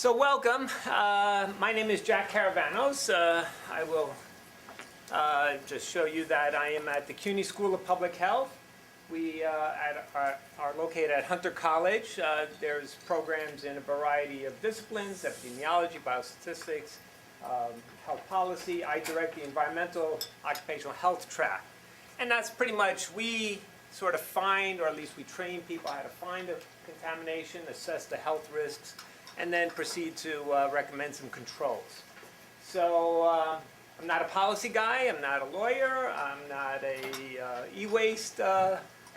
So welcome. My name is Jack Caravanos. I will just show you that I am at the CUNY School of Public Health. We are located at Hunter College. There's programs in a variety of disciplines: epidemiology, biostatistics, health policy. I direct the environmental occupational health track. And that's pretty much, we sort of find, or at least we train people how to find a contamination, assess the health risks, and then proceed to recommend some controls. So I'm not a policy guy, I'm not a lawyer, I'm not a e-waste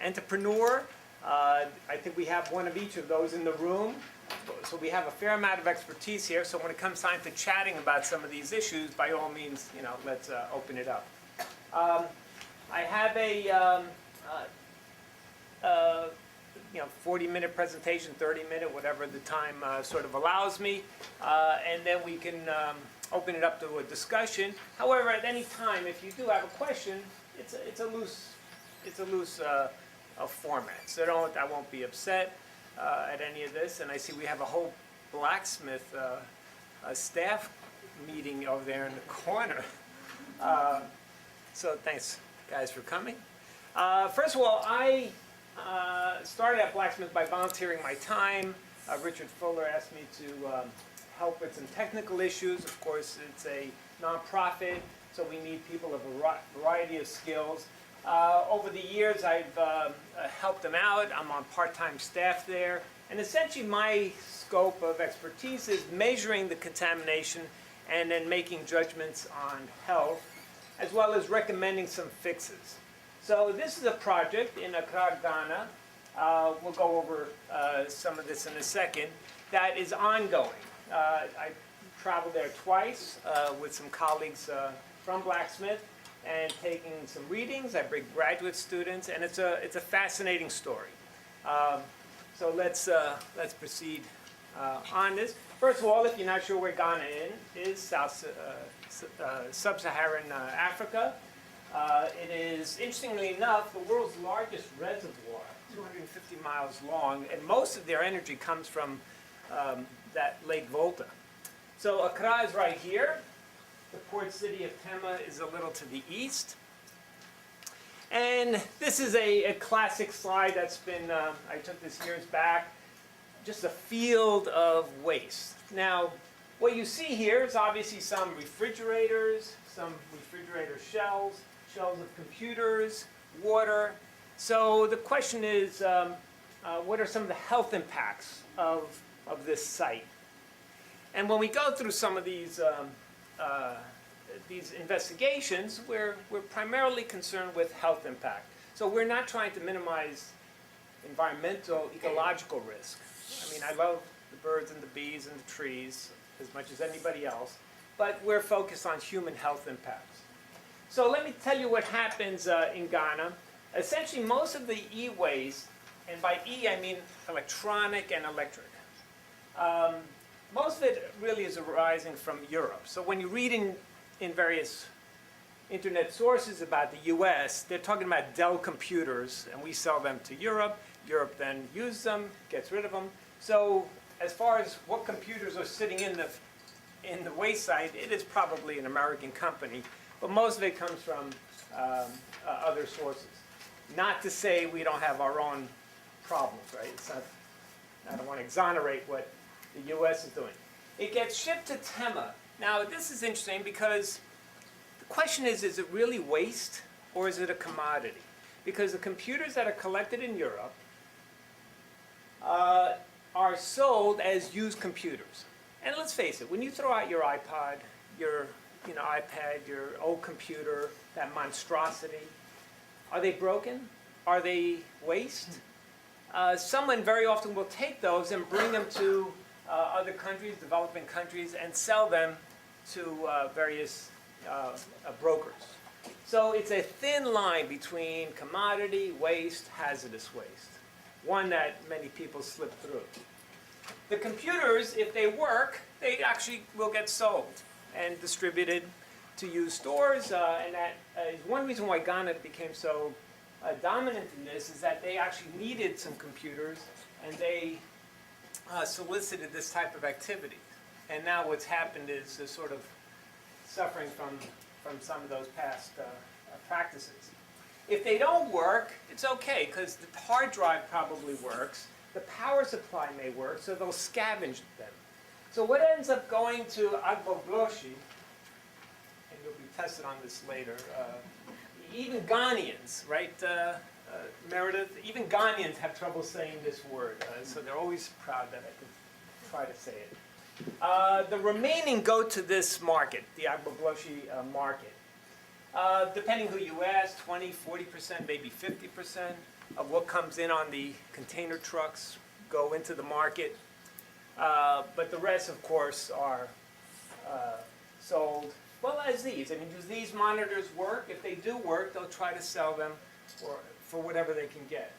entrepreneur. I think we have one of each of those in the room. So we have a fair amount of expertise here. So when it comes time to chatting about some of these issues, by all means, let's open it up. I have a 40-minute presentation, 30-minute, whatever the time sort of allows me, and then we can open it up to a discussion. However, at any time, if you do have a question, it's a loose format. So I won't be upset at any of this. And I see we have a whole Blacksmith staff meeting over there in the corner. So thanks, guys, for coming. First of all, I started at Blacksmith by volunteering my time. Richard Fuller asked me to help with some technical issues. Of course, it's a nonprofit, so we need people of a variety of skills. Over the years, I've helped them out. I'm on part-time staff there. And essentially, my scope of expertise is measuring the contamination and then making judgments on health, as well as recommending some fixes. So this is a project in Accra, Ghana. We'll go over some of this in a second. That is ongoing. I traveled there twice with some colleagues from Blacksmith and taking some readings. I bring graduate students, and it's a fascinating story. So let's proceed on this. First of all, if you're not sure where Ghana is, sub-Saharan Africa. It is, interestingly enough, the world's largest reservoir, 250 miles long, and most of their energy comes from that Lake Volta. So Accra is right here. The port city of Tema is a little to the east. And this is a classic slide that's been, I took this years back, just a field of waste. Now, what you see here is obviously some refrigerators, some refrigerator shells of computers, water. So the question is, what are some of the health impacts of this site? And when we go through some of these investigations, we're primarily concerned with health impact. So we're not trying to minimize environmental, ecological risk. I mean, I love the birds and the bees and the trees as much as anybody else, but we're focused on human health impacts. So let me tell you what happens in Ghana. Essentially, most of the e-waste, and by E I mean electronic and electric, most of it really is arising from Europe. So when you read in various internet sources about the US, they're talking about Dell computers, and we sell them to Europe. Europe then uses them, gets rid of them. So as far as what computers are sitting in the waste site, it is probably an American company, but most of it comes from other sources. Not to say we don't have our own problems, right? It's not, I don't want to exonerate what the US is doing. It gets shipped to Tema. Now, this is interesting because the question is it really waste or is it a commodity? Because the computers that are collected in Europe are sold as used computers. And let's face it, when you throw out your iPod, your iPad, your old computer, that monstrosity, are they broken? Are they waste? Someone very often will take those and bring them to other countries, developing countries, and sell them to various brokers. So it's a thin line between commodity, waste, hazardous waste, one that many people slip through. The computers, if they work, they actually will get sold and distributed to used stores, and that is one reason why Ghana became so dominant in this, is that they actually needed some computers, and they solicited this type of activity. And now what's happened is they're sort of suffering from some of those past practices. If they don't work, it's okay, because the hard drive probably works. The power supply may work, so they'll scavenge them. So what ends up going to Agbogbloshie, and you'll be tested on this later, even Ghanaians, right, Meredith? Even Ghanaians have trouble saying this word, so they're always proud that I could try to say it. The remaining go to this market, the Agbogbloshie market. Depending who you ask, 20, 40%, maybe 50% of what comes in on the container trucks go into the market. But the rest, of course, are sold, well, as these. I mean, do these monitors work? If they do work, they'll try to sell them for whatever they can get.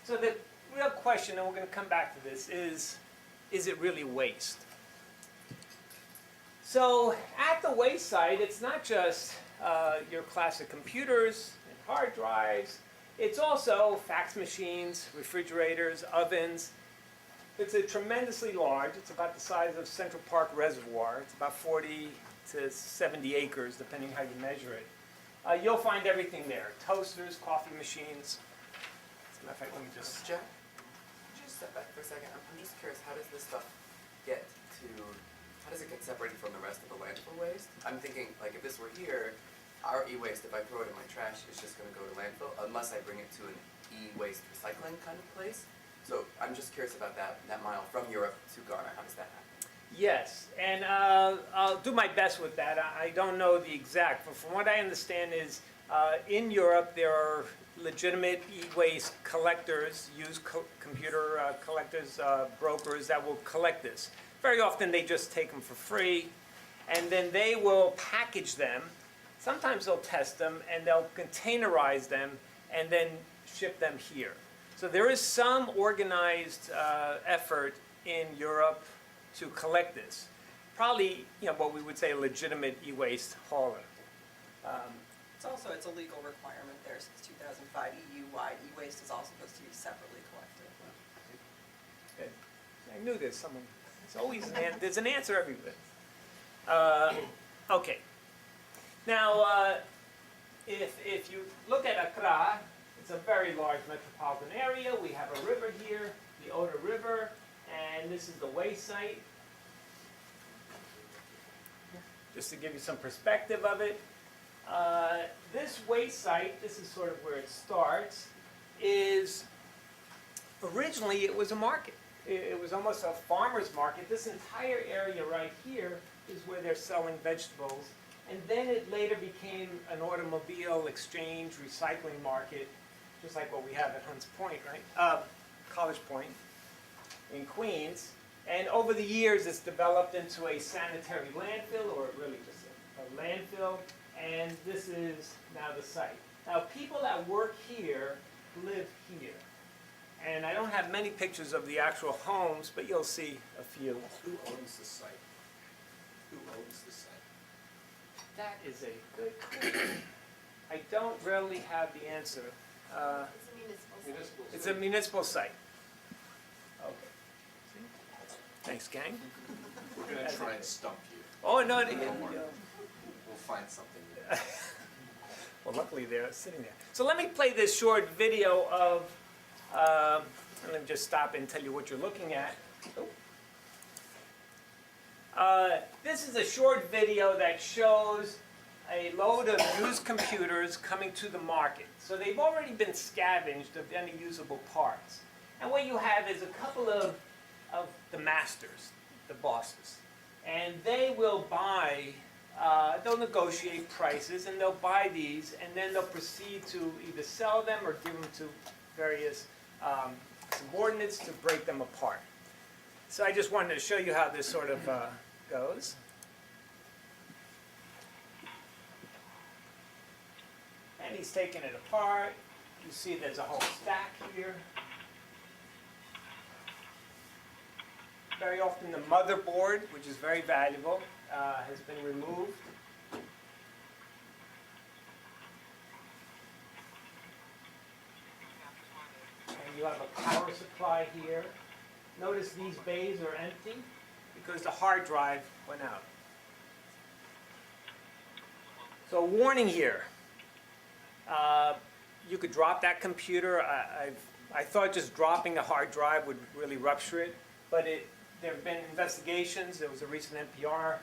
So the real question, and we're going to come back to this, is it really waste? So at the waste site, it's not just your classic computers and hard drives. It's also fax machines, refrigerators, ovens. It's a tremendously large, it's about the size of Central Park Reservoir. It's about 40 to 70 acres, depending how you measure it. You'll find everything there. Toasters, coffee machines. As a matter of fact, let me just... Jack, could you just step back for a second? I'm just curious, how does this stuff get to, how does it get separated from the rest of the landfill waste? I'm thinking, like, if this were here, our e-waste, if I throw it in my trash, it's just going to go to landfill, unless I bring it to an e-waste recycling kind of place. So I'm just curious about that mile from Europe to Ghana. How does that happen? Yes, and I'll do my best with that. I don't know the exact, but from what I understand is in Europe there are legitimate e-waste collectors, used computer collectors, brokers that will collect this. Very often they just take them for free, and then they will package them. Sometimes they'll test them, and they'll containerize them, and then ship them here. So there is some organized effort in Europe to collect this. Probably, what we would say a legitimate e-waste hauler. It's a legal requirement there since 2005, EU-wide. E-waste is also supposed to be separately collected. Good. I knew there's someone. There's always there's an answer everywhere. Okay. Now, if you look at Accra, it's a very large metropolitan area. We have a river here, the Oda River, and this is the waste site. Just to give you some perspective of it, this waste site, this is sort of where it starts, is originally it was a market. It was almost a farmer's market. This entire area right here is where they're selling vegetables. And then it later became an automobile exchange recycling market, just like what we have at Hunts Point, right? College Point in Queens. And over the years, it's developed into a sanitary landfill, or really just a landfill. And this is now the site. Now, people that work here live here. And I don't have many pictures of the actual homes, but you'll see a few. Who owns the site? Who owns the site? That is a good question. I don't really have the answer. It's a municipal site. It's a municipal site. Okay. Thanks, gang. We're going to try and stump you. Oh, no, Don't worry. We'll find something. well, luckily they're sitting there. So let me play this short video of, let me just stop and tell you what you're looking at. This is a short video that shows a load of used computers coming to the market. So they've already been scavenged of any usable parts. And what you have is a couple of the masters, the bosses. And they will buy, they'll negotiate prices, and they'll buy these, and then they'll proceed to either sell them or give them to various subordinates to break them apart. So I just wanted to show you how this sort of goes. And he's taking it apart. You see there's a whole stack here. Very often the motherboard, which is very valuable, has been removed. And you have a power supply here. Notice these bays are empty. because the hard drive went out. So warning here. You could drop that computer. I thought just dropping a hard drive would really rupture it, but there have been investigations. There was a recent NPR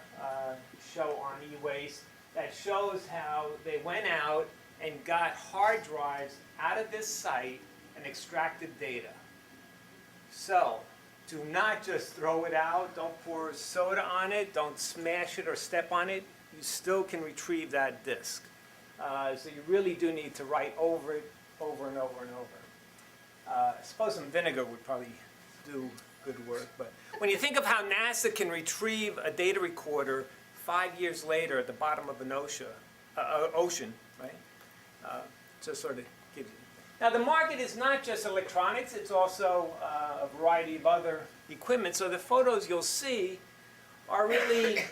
show on E-Waste that shows how they went out and got hard drives out of this site and extracted data. So do not just throw it out. Don't pour soda on it. Don't smash it or step on it. You still can retrieve that disk. So you really do need to write over it over and over and over. I suppose some vinegar would probably do good work, but when you think of how NASA can retrieve a data recorder 5 years later at the bottom of an ocean, right? Just sort of gives you. Now the market is not just electronics, it's also a variety of other equipment. So the photos you'll see are really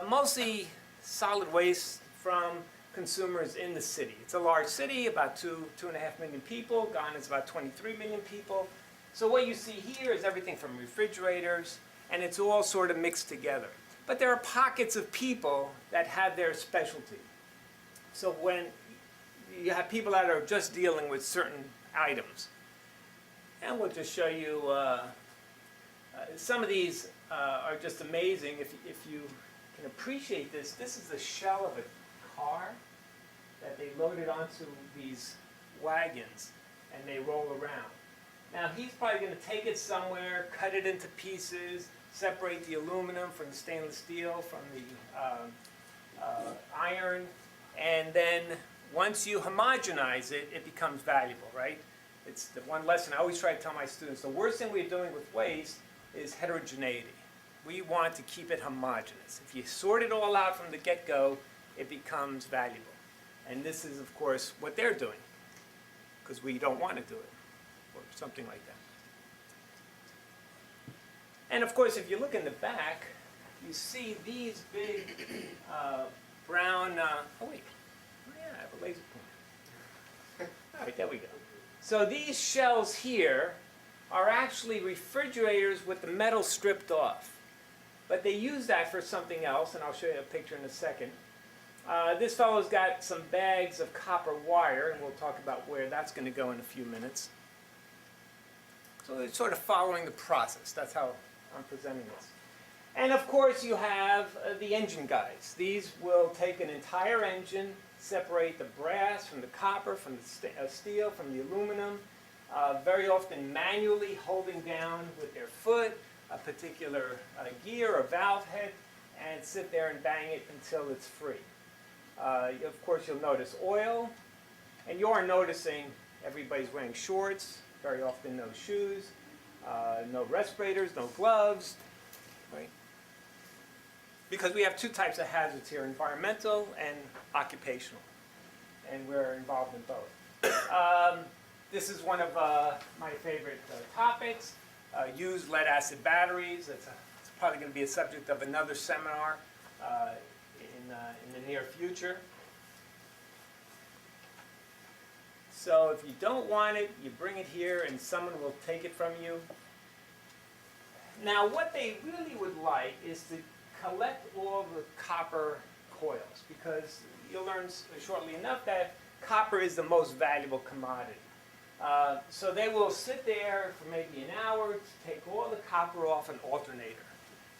mostly solid waste from consumers in the city. It's a large city, about 2.5 million people. Ghana is about 23 million people. So what you see here is everything from refrigerators, and it's all sort of mixed together. But there are pockets of people that have their specialty. So when you have people that are just dealing with certain items, and we'll just show you some of these are just amazing. If you can appreciate this, this is the shell of a car that they loaded onto these wagons and they roll around. Now he's probably going to take it somewhere, cut it into pieces, separate the aluminum from the stainless steel, from the iron, and then once you homogenize it, it becomes valuable, right? It's the one lesson I always try to tell my students. The worst thing we're doing with waste is heterogeneity. We want to keep it homogeneous. If you sort it all out from the get-go, it becomes valuable. And this is, of course, what they're doing, because we don't want to do it, or something like that. And of course, if you look in the back, you see these big brown, oh wait, oh yeah, I have a laser pointer. All right, there we go. So these shells here are actually refrigerators with the metal stripped off. But they use that for something else, and I'll show you a picture in a second. This fellow's got some bags of copper wire, and we'll talk about where that's going to go in a few minutes. So it's sort of following the process. That's how I'm presenting this. And of course you have the engine guys. These will take an entire engine, separate the brass from the copper, from the steel, from the aluminum, very often manually holding down with their foot a particular gear or valve head, and sit there and bang it until it's free. Of course you'll notice oil, and you are noticing everybody's wearing shorts, very often no shoes, no respirators, no gloves, right? Because we have two types of hazards here, environmental and occupational, and we're involved in both. This is one of my favorite topics, used lead-acid batteries. It's probably going to be a subject of another seminar in the near future. So if you don't want it, you bring it here and someone will take it from you. Now what they really would like is to collect all the copper coils, because you'll learn shortly enough that copper is the most valuable commodity. So they will sit there for maybe an hour to take all the copper off an alternator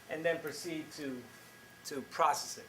and then proceed to process it.